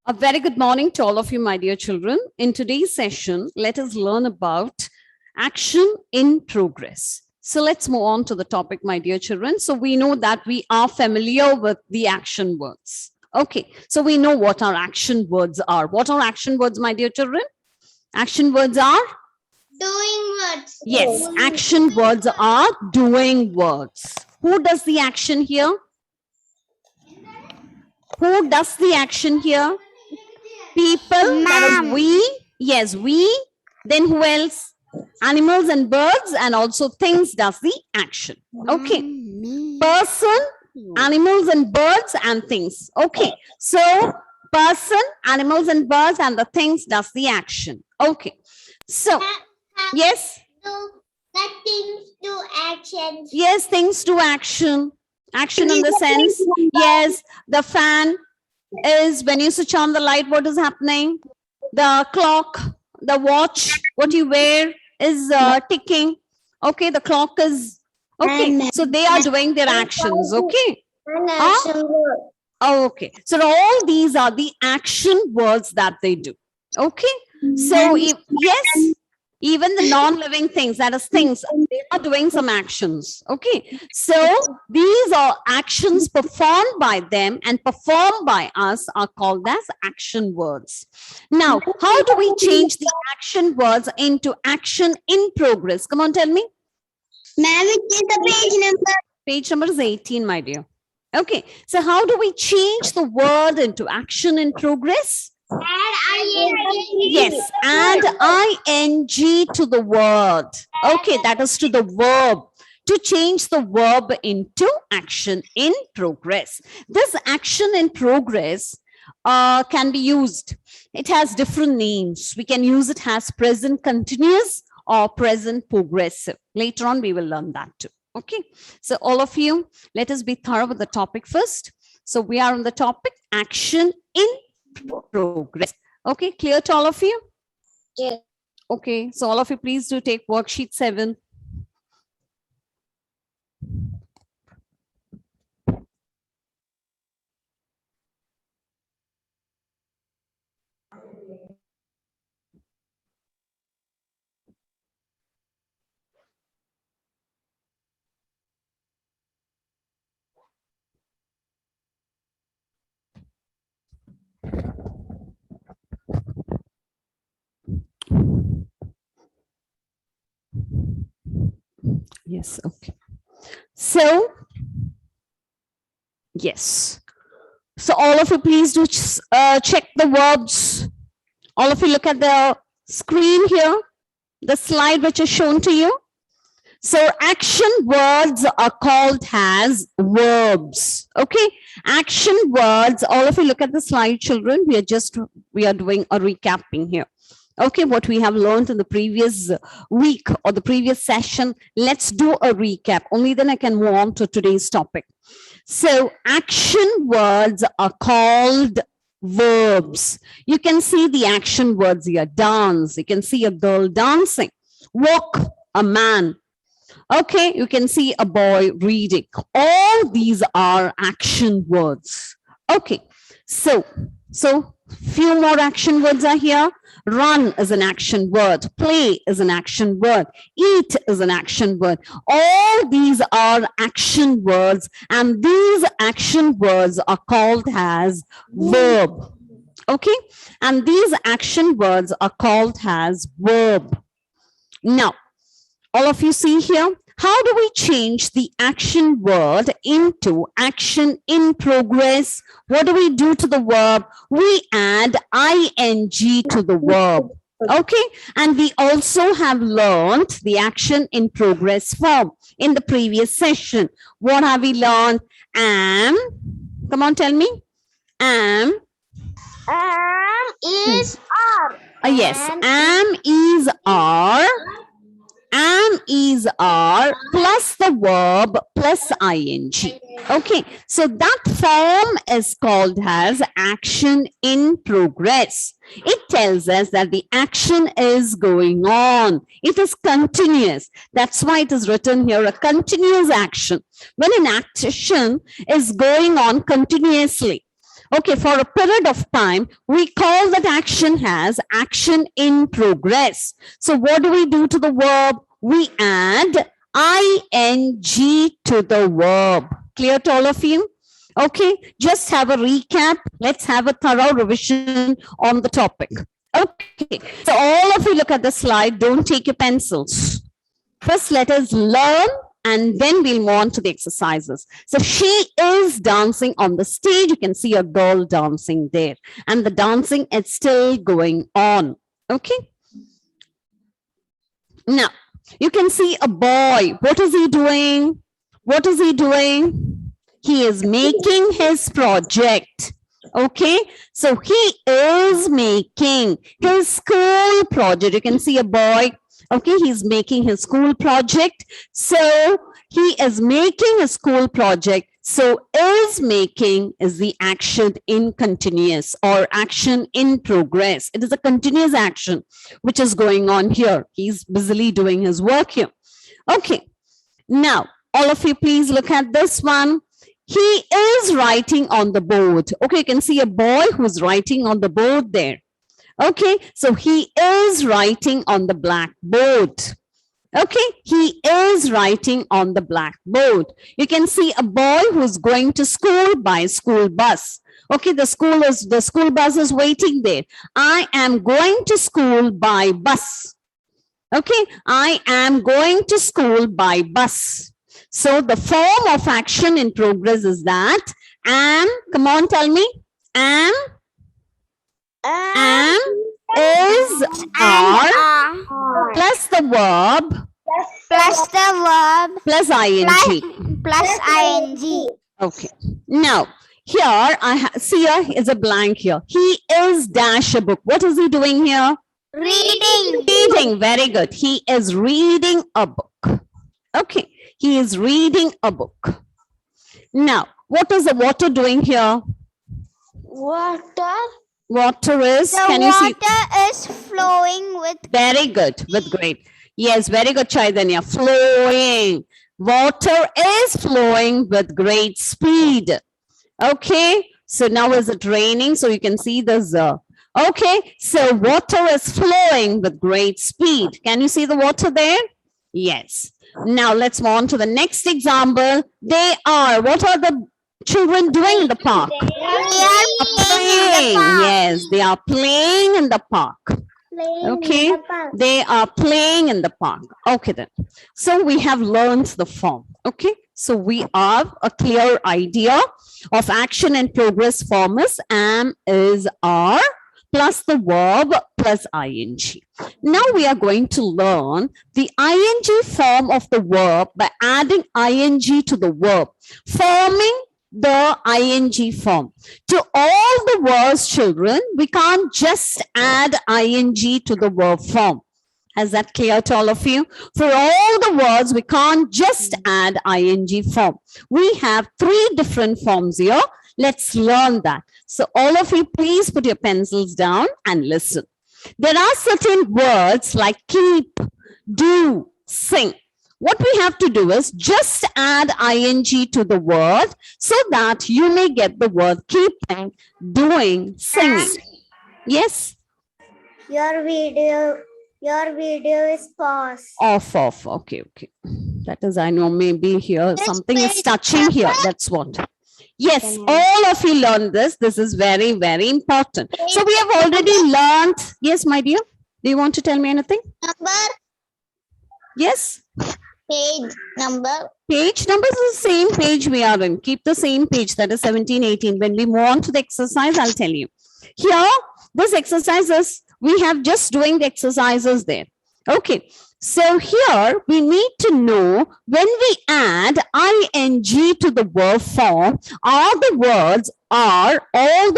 A very good morning to all of you, my dear children. In today's session, let us learn about action in progress. So let's move on to the topic, my dear children. So we know that we are familiar with the action words. Okay, so we know what our action words are. What are action words, my dear children? Action words are? Doing words. Yes, action words are doing words. Who does the action here? Who does the action here? People, that is we. Yes, we. Then who else? Animals and birds, and also things does the action. Okay. Person, animals and birds and things. Okay. So person, animals and birds and the things does the action. Okay. So yes. That things do actions. Yes, things do action. Action in the sense, yes, the fan is when you switch on the light, what is happening? The clock, the watch, what you wear is ticking. Okay, the clock is, okay, so they are doing their actions, okay? Oh, okay, so all these are the action words that they do, okay? So, yes, even the non-living things, that is things, they are doing some actions, okay? So these are actions performed by them and performed by us are called as action words. Now, how do we change the action words into action in progress? Come on, tell me. Ma'am, which is the page number? Page number is 18, my dear. Okay, so how do we change the word into action in progress? Yes, add ing to the word. Okay, that is to the verb. To change the verb into action in progress. This action in progress can be used. It has different names. We can use it as present continuous or present progressive. Later on, we will learn that too. Okay, so all of you, let us be thorough with the topic first. So we are on the topic action in progress. Okay, clear to all of you? Yes. Okay, so all of you, please do take worksheet 7. Yes, okay. So, yes. So all of you, please do check the verbs. All of you look at the screen here, the slide which is shown to you. So action words are called as verbs. Okay, action words, all of you look at the slide, children. We are doing a recapping here. Okay, what we have learned in the previous week or the previous session. Let's do a recap. Only then I can move on to today's topic. So action words are called verbs. You can see the action words here. Dance, you can see a girl dancing. Walk, a man. Okay, you can see a boy reading. All these are action words. Okay, so few more action words are here. Run is an action word. Play is an action word. Eat is an action word. All these are action words, and these action words are called as verb. Okay, and these action words are called as verb. Now, all of you see here, how do we change the action word into action in progress? What do we do to the verb? We add ing to the verb. Okay, and we also have learned the action in progress form in the previous session. What have we learned? Am, come on, tell me. Am Is are. yes, am is are. Am is are plus the verb plus ing. Okay, so that form is called as action in progress. It tells us that the action is going on. It is continuous. That's why it is written here, a continuous action. When an action is going on continuously. Okay, for a period of time, we call that action as action in progress. So what do we do to the verb? We add ing to the verb. Clear to all of you? Okay, just have a recap. Let's have a thorough revision on the topic. Okay, so all of you look at the slide. Don't take your pencils. First, let us learn and then we'll move on to the exercises. So she is dancing on the stage. You can see a girl dancing there and the dancing is still going on. Okay. Now, you can see a boy. What is he doing? What is he doing? He is making his project. Okay, so he is making his school project. You can see a boy. Okay, he's making his school project. So he is making a school project. So is making is the action in continuous or action in progress. It is a continuous action which is going on here. He's busily doing his work here. Okay, now all of you please look at this one. He is writing on the board. Okay, you can see a boy who's writing on the board there. Okay, so he is writing on the blackboard. Okay, he is writing on the blackboard. You can see a boy who's going to school by school bus. Okay, the school bus is waiting there. I am going to school by bus. Okay, I am going to school by bus. So the form of action in progress is that am, come on, tell me, am, is, are, plus the verb, plus ing. Plus ing. Okay. Now, here I see here is a blank here. He is dash a book. What is he doing here? Reading. Reading. Very good. He is reading a book. Okay. He is reading a book. Now, what is the water doing here? Water. Water is, can you see? Water is flowing with. Very good, with great. Yes, very good, Chaitanya. Flowing. Water is flowing with great speed. Okay, so now is it raining? So you can see the Z. Okay, so water is flowing with great speed. Can you see the water there? Yes. Now let's move on to the next example. They are, what are the children doing in the park? Playing. Yes, they are playing in the park. Okay, they are playing in the park. Okay then. So we have learned the form. Okay, so we have a clear idea of action and progress form is am, is, are, plus the verb plus ing. Now we are going to learn the ing form of the verb by adding ing to the verb, forming the ing form. To all the words, children, we can't just add ing to the verb form. Is that clear to all of you? For all the words, we can't just add ing form. We have 3 different forms here. Let's learn that. So all of you, please put your pencils down and listen. There are certain words like keep, do, sing. What we have to do is just add ing to the word so that you may get the word keeping, doing, singing. Yes? Your video is paused. Off. Okay. That is, I know, maybe here something is touching here. That's what. Yes, all of you learned this. This is very, very important. So we have already learned. Yes, my dear. Do you want to tell me anything? Number. Yes. Page number. Page numbers is the same page we are in. Keep the same page, that is 17, 18. When we move on to the exercise, I'll tell you. Here, this exercises, we have just doing the exercises there. Okay. So here we need to know when we add ing to the verb form, are all the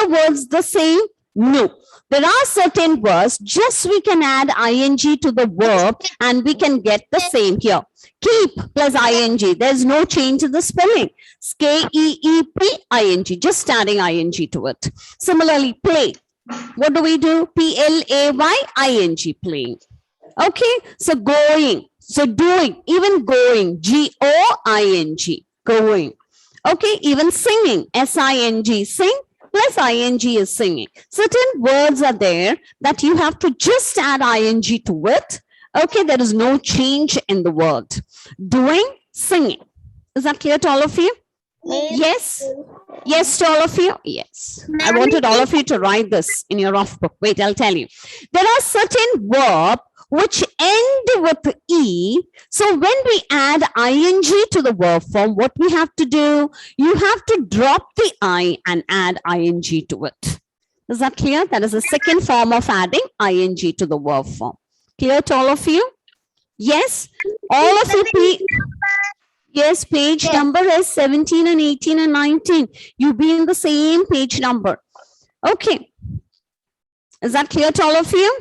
words the same? No. There are certain words, just we can add ing to the verb and we can get the same here. Keep plus ing. There's no change in the spelling. K-E-E-P, ing. Just adding ing to it. Similarly, play. What do we do? P-L-A-Y, ing, playing. Okay, so going, so doing, even going, G-O-I-N-G, going. Okay, even singing, S-I-N-G, sing, plus ing is singing. Certain words are there that you have to just add ing to it. Okay, there is no change in the word. Doing, singing. Is that clear to all of you? Yes. Yes to all of you? Yes. I wanted all of you to write this in your rough book. Wait, I'll tell you. There are certain verbs which end with E. So when we add ing to the verb form, what we have to do? You have to drop the I and add ing to it. Is that clear? That is the second form of adding ing to the verb form. Clear to all of you? Yes. All of you, please. Yes, page number is 17 and 18 and 19. You be in the same page number. Okay. Is that clear to all of you?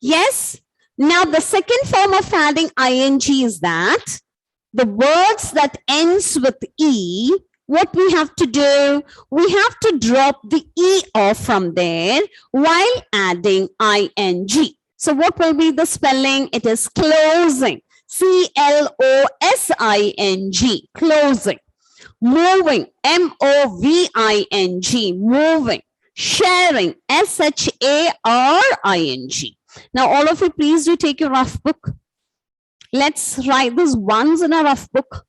Yes. Now, the second form of adding ing is that the words that ends with E, what we have to do? We have to drop the E off from there while adding ing. So what will be the spelling? It is closing. C-L-O-S-I-N-G, closing. Moving, M-O-V-I-N-G, moving. Sharing, S-H-A-R-I-N-G. Now, all of you, please do take your rough book. Let's write this once in a rough book.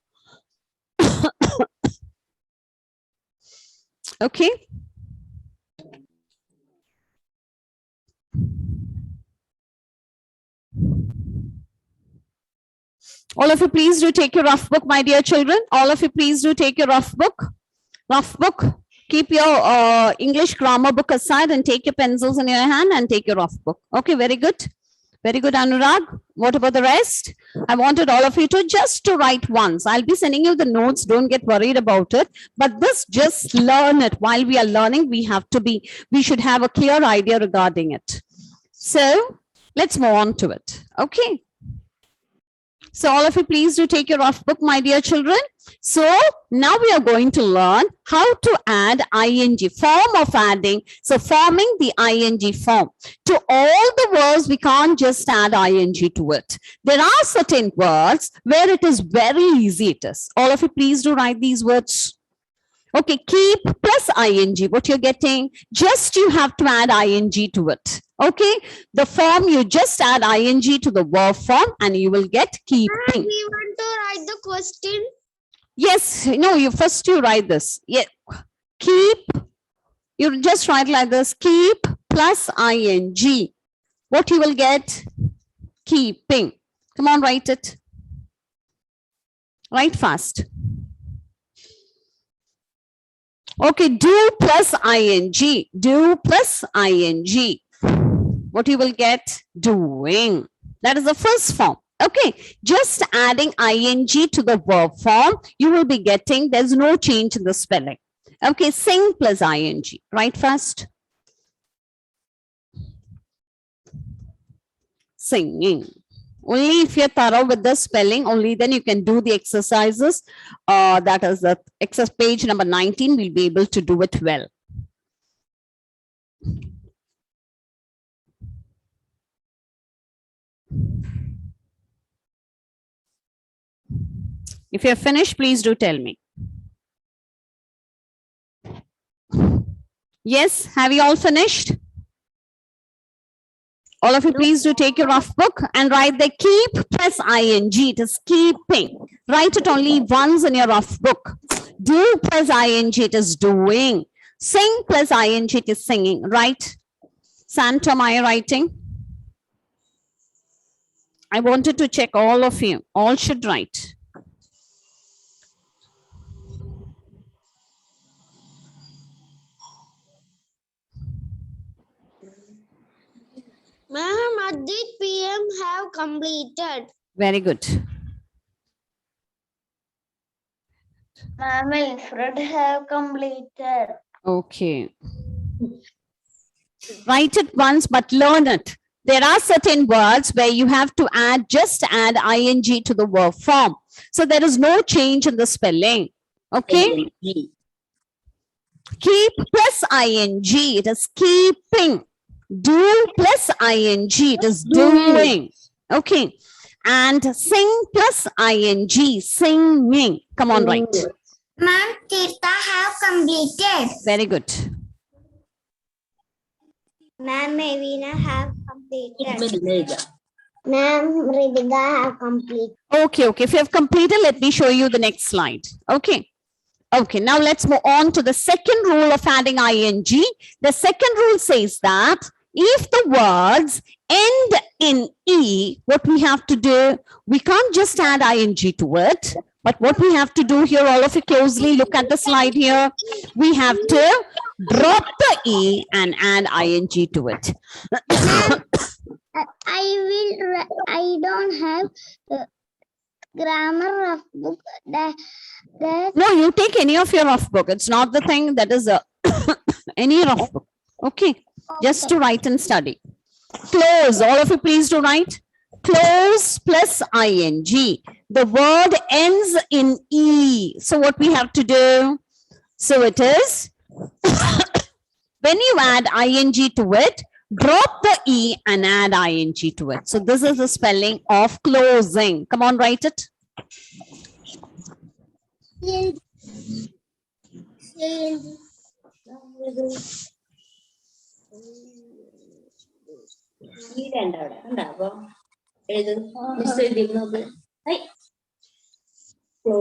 Okay. All of you, please do take your rough book, my dear children. All of you, please do take your rough book. Rough book. Keep your English grammar book aside and take your pencils in your hand and take your rough book. Okay, very good. Very good, Anurag. What about the rest? I wanted all of you to just to write once. I'll be sending you the notes. Don't get worried about it. But this, just learn it. While we are learning, we should have a clear idea regarding it. So let's move on to it. Okay. So all of you, please do take your rough book, my dear children. So now we are going to learn how to add ing, form of adding. So forming the ing form. To all the words, we can't just add ing to it. There are certain words where it is very easy. It is. All of you, please do write these words. Okay, keep plus ing, what you're getting, just you have to add ing to it. Okay, the form, you just add ing to the verb form and you will get keeping. We want to write the question. Yes, no, you write this. Yeah, keep, you just write like this, keep plus ing. What you will get? Keeping. Come on, write it. Write fast. Okay, do plus ing. Do plus ing. What you will get? Doing. That is the first form. Okay, just adding ing to the verb form, you will be getting, there's no change in the spelling. Okay, sing plus ing. Write fast. Singing. Only if you're thorough with the spelling, only then you can do the exercises. That is the exercise page number 19. We'll be able to do it well. If you're finished, please do tell me. Yes, have you all finished? All of you, please do take your rough book and write the keep plus ing. It is keeping. Write it only once in your rough book. Do plus ing, it is doing. Sing plus ing, it is singing. Right? Santom, are you writing? I wanted to check all of you. All should write. Ma'am, Adit PM have completed. Very good. Ma'am, Alfred have completed. Okay. Write it once, but learn it. There are certain words where you have to just add ing to the verb form. So there is no change in the spelling. Okay. Keep plus ing, it is keeping. Do plus ing, it is doing. Okay. And sing plus ing, singing. Come on, right. Ma'am, Tirtha have completed. Very good. Ma'am, Mavina have completed. Ma'am, Ritika have completed. Okay, okay. If you have completed, let me show you the next slide. Okay. Okay, now let's move on to the second rule of adding ing. The second rule says that if the words end in E, what we have to do, we can't just add ing to it, but what we have to do here, all of you closely look at the slide here, we have to drop the E and add ing to it. I don't have grammar of book that No, you take any of your rough book. It's not the thing that is any rough book. Okay, just to write and study. Close, all of you please do write. Close plus ing. The word ends in E. So what we have to do? So it is, when you add ing to it, drop the E and add ing to it. So this is the spelling of closing. Come on, write it. Come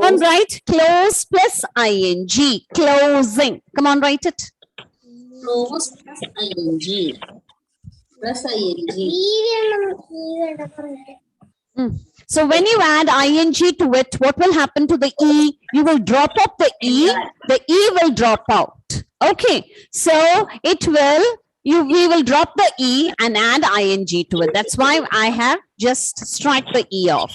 on, write close plus ing. Closing. Come on, write it. Close plus ing. Plus ing. So when you add ing to it, what will happen to the E? You will drop up the E. The E will drop out. Okay. So it will, we will drop the E and add ing to it. That's why I have just struck the E off.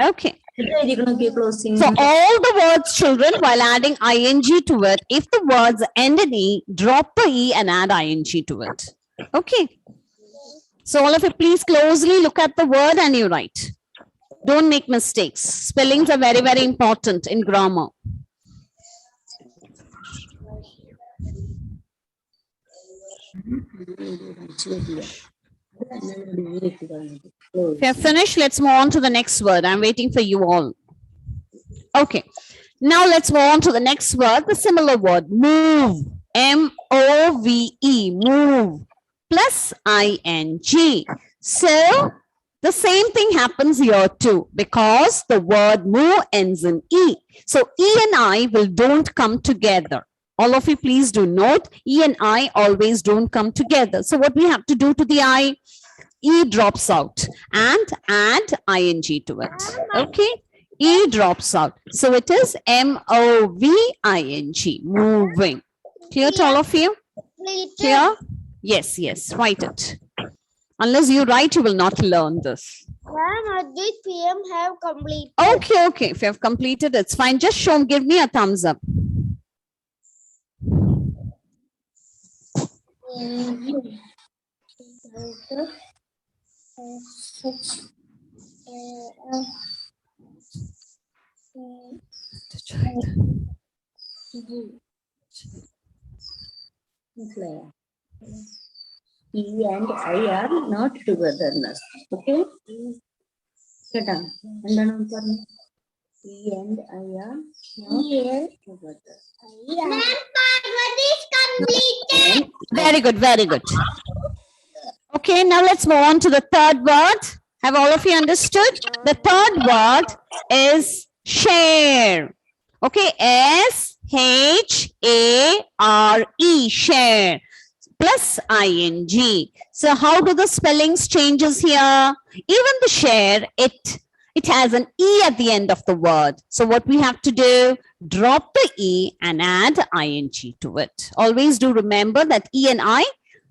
Okay. Closing. So all the words, children, while adding ing to it, if the words end in E, drop the E and add ing to it. Okay. So all of you please closely look at the word and you write. Don't make mistakes. Spellings are very, very important in grammar. If you have finished, let's move on to the next word. I'm waiting for you all. Okay. Now let's move on to the next word, the similar word, move. M-O-V-E, move, plus ing. So the same thing happens here too, because the word move ends in E. So E and I don't come together. All of you please do note, E and I always don't come together. So what we have to do to the I? E drops out and add ing to it. Okay. E drops out. So it is M-O-V-I-N-G, moving. Clear to all of you? Clear? Yes, yes, write it. Unless you write, you will not learn this. Ma'am, did PM have completed? Okay, okay. If you have completed, it's fine. Just show, give me a thumbs up. E and I are not togetherness. Okay? കേട്ടാ എന്താണ് പറഞ്ഞത്? E and I are not together. Very good, very good. Okay, now let's move on to the third word. Have all of you understood? The third word is share. Okay, S-H-A-R-E, share, plus ing. So how do the spellings changes here? Even the share, it has an E at the end of the word. So what we have to do, drop the E and add ing to it. Always do remember that E and I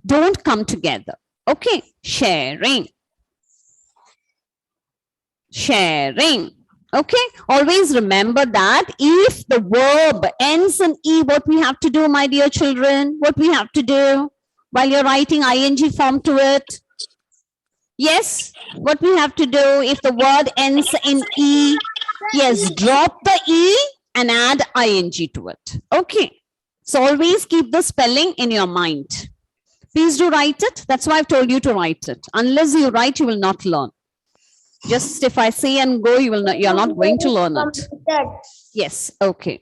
don't come together. Okay, sharing. Sharing. Okay, always remember that if the verb ends in E, what we have to do, my dear children, what we have to do while you're writing ing form to it? Yes, what we have to do if the word ends in E, yes, drop the E and add ing to it. Okay, so always keep the spelling in your mind. Please do write it. That's why I've told you to write it. Unless you write, you will not learn. Just if I say and go, you're not going to learn it. Yes, okay.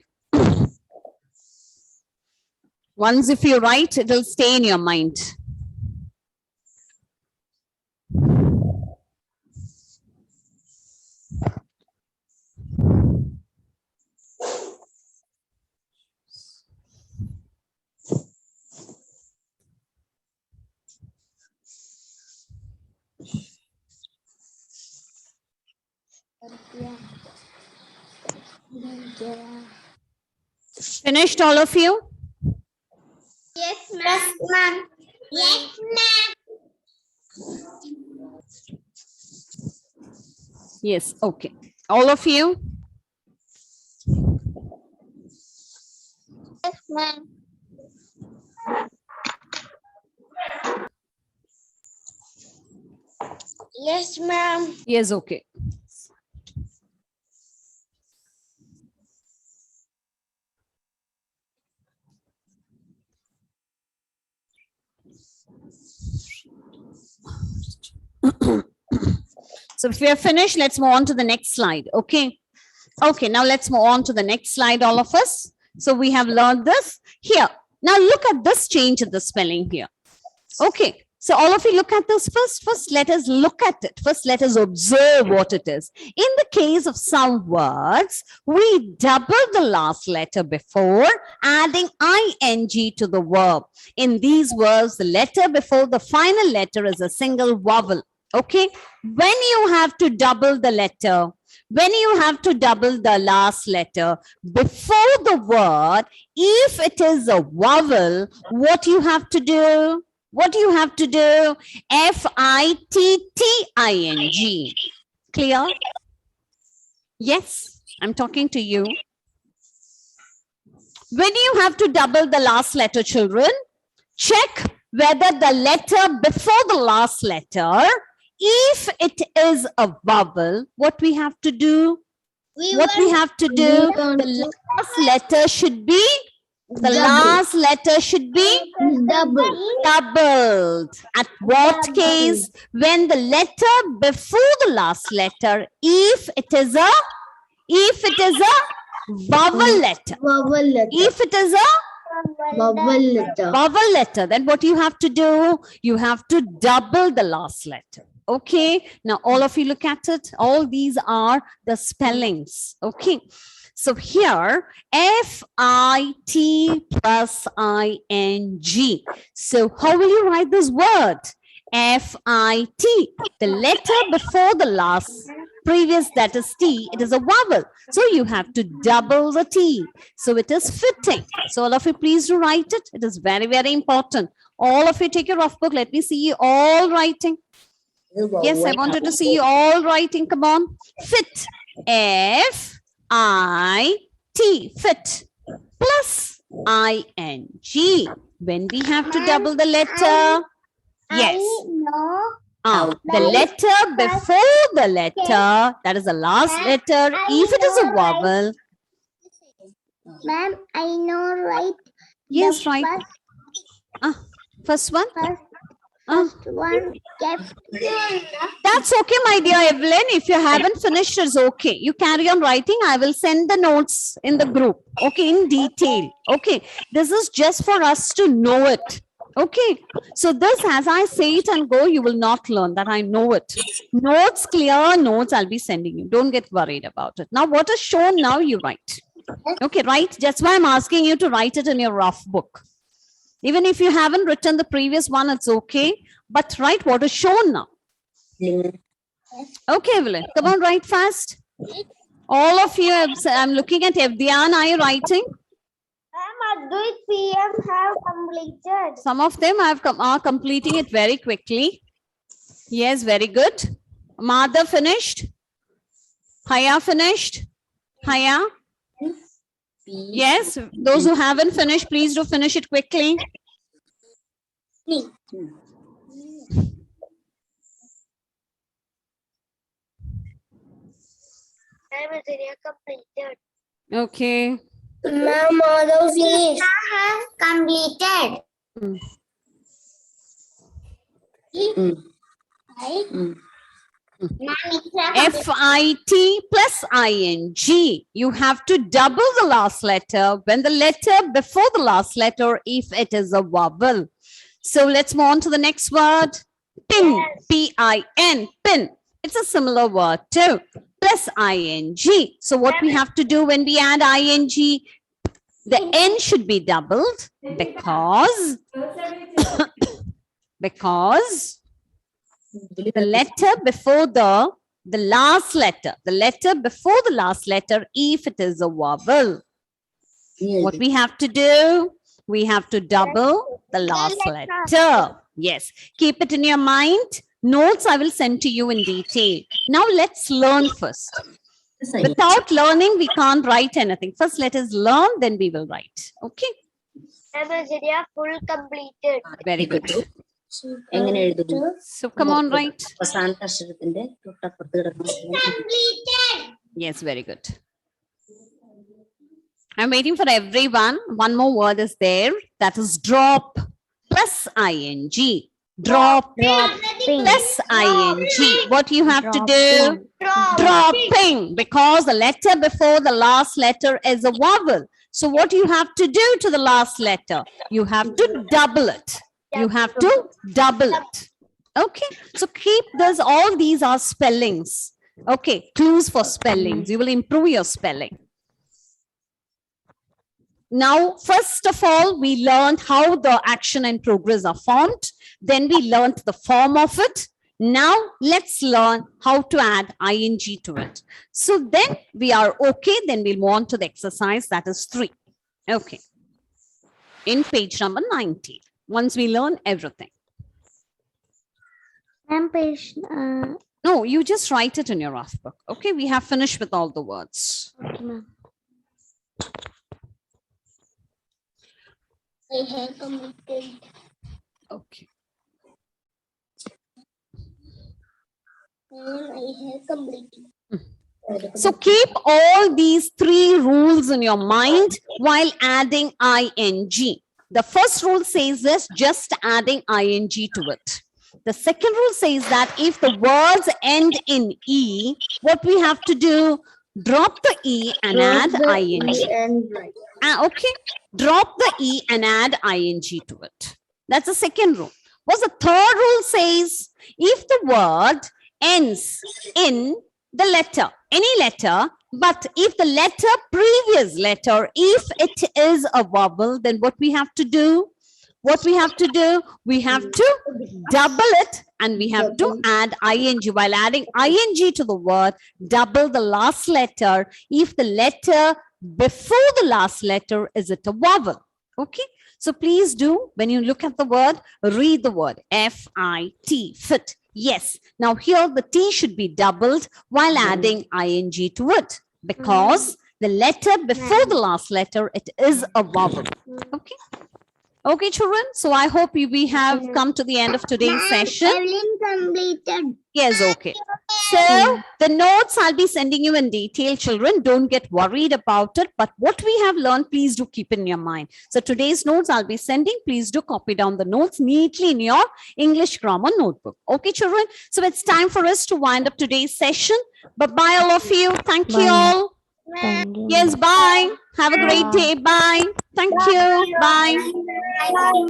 Once if you write, it will stay in your mind. Finished, all of you? Yes, ma'am. Yes, ma'am. Yes, okay. All of you? Yes, ma'am. Yes, ma'am. Yes, okay. So if we are finished, let's move on to the next slide. Okay. Okay, now let's move on to the next slide, all of us. So we have learned this here. Now look at this change in the spelling here. Okay. So all of you look at this first. First, let us look at it. First, let us observe what it is. In the case of some words, we double the last letter before adding ing to the verb. In these words, the letter before the final letter is a single vowel. Okay. When you have to double the letter, when you have to double the last letter before the word, if it is a vowel, what you have to do? What do you have to do? F-I-T-T-I-N-G. Clear? Yes, I'm talking to you. When you have to double the last letter, children, check whether the letter before the last letter, if it is a vowel, what we have to do? What we have to do? The last letter should be, the last letter should be doubled. At what case? When the letter before the last letter, if it is a vowel letter. If it is a vowel letter, then what you have to do? You have to double the last letter. Okay. Now all of you look at it. All these are the spellings. Okay. So here, F-I-T plus I-N-G. So how will you write this word? F-I-T. The letter before the last previous, that is T, it is a vowel. So you have to double the T. So it is fitting. So all of you please do write it. It is very, very important. All of you take your rough book. Let me see you all writing. Yes, I wanted to see you all writing. Come on. Fit. F-I-T. Fit. Plus I-N-G. When we have to double the letter. Yes. The letter before the letter, that is the last letter. If it is a vowel. Ma'am, I know, right? Yes, right. First one. First one kept. That's okay, my dear Evelyn. If you haven't finished, it's okay. You carry on writing. I will send the notes in the group. Okay, in detail. Okay. This is just for us to know it. Okay. So this, as I say it and go, you will not learn that. I know it. Notes, clear notes, I'll be sending you. Don't get worried about it. Now, what is shown now, you write. Okay, right? That's why I'm asking you to write it in your rough book. Even if you haven't written the previous one, it's okay. But write what is shown now. Okay, Evelyn, come on, write fast. All of you, I'm looking at Evdian. Are you writing? Ma'am, Advait PM have completed. Some of them are completing it very quickly. Yes, very good. Madha finished. Haya finished. Haya? Yes, those who haven't finished, please do finish it quickly. Completed. Okay. Ma'am, all finished. Have completed. F-I-T plus I-N-G. You have to double the last letter when the letter before the last letter, if it is a vowel. So let's move on to the next word. Pin. P-I-N. Pin. It's a similar word too. Plus I-N-G. So what we have to do when we add I-N-G, the N should be doubled because the letter before the the last letter before the last letter if it is a vowel. What we have to do? We have to double the last letter. Yes, keep it in your mind. Notes I will send to you in detail. Now let's learn first. Without learning, we can't write anything. First, let us learn, then we will write. Okay, full completed. very good. എങ്ങനെ എഴുതും? So come on, write. അവസാനത്തെ അക്ഷരത്തിന്റെ തൊട്ടപ്പുറത്ത് കിടക്കുന്ന Completed. Yes, very good. I'm waiting for everyone. One more word is there. That is drop plus ing. Drop plus ing. What you have to do? Dropping, because the letter before the last letter is a vowel. So what you have to do to the last letter? You have to double it. You have to double it. Okay, so keep this. All these are spellings. Okay, clues for spellings. You will improve your spelling. Now, first of all, we learned how the action and progress are formed. Then we learned the form of it. Now, let's learn how to add ing to it. So then we are okay. Then we'll move on to the exercise, that is 3. Okay. In page number 90. Once we learn everything. Ma'am, page, No, you just write it in your rough book. Okay, we have finished with all the words. okay, ma'am. I have completed. Okay. I have completed. So keep all these 3 rules in your mind while adding ing. The first rule says this, just adding ing to it. The second rule says that if the words end in e, what we have to do? Drop the e and add ing. Okay, drop the e and add ing to it. That's the second rule. What's the third rule says? If the word ends in the letter, any letter, but if the previous letter, if it is a vowel, then what we have to do? What we have to do? We have to double it and we have to add ing. While adding ing to the word, double the last letter if the letter before the last letter is it a vowel. Okay, so please do, when you look at the word, read the word fit, fit. Yes, now here the t should be doubled while adding ing to it, because the letter before the last letter, it is a vowel. Okay. Okay, children. So I hope we have come to the end of today's session. Evelyn completed. Yes, okay. So the notes I'll be sending you in detail, children. Don't get worried about it. But what we have learned, please do keep in your mind. So today's notes I'll be sending. Please do copy down the notes neatly in your English grammar notebook. Okay, children. So it's time for us to wind up today's session. Bye-bye, all of you. Thank you all. Thank you. Yes, bye. Have a great day. Bye. Thank you. Bye. Bye.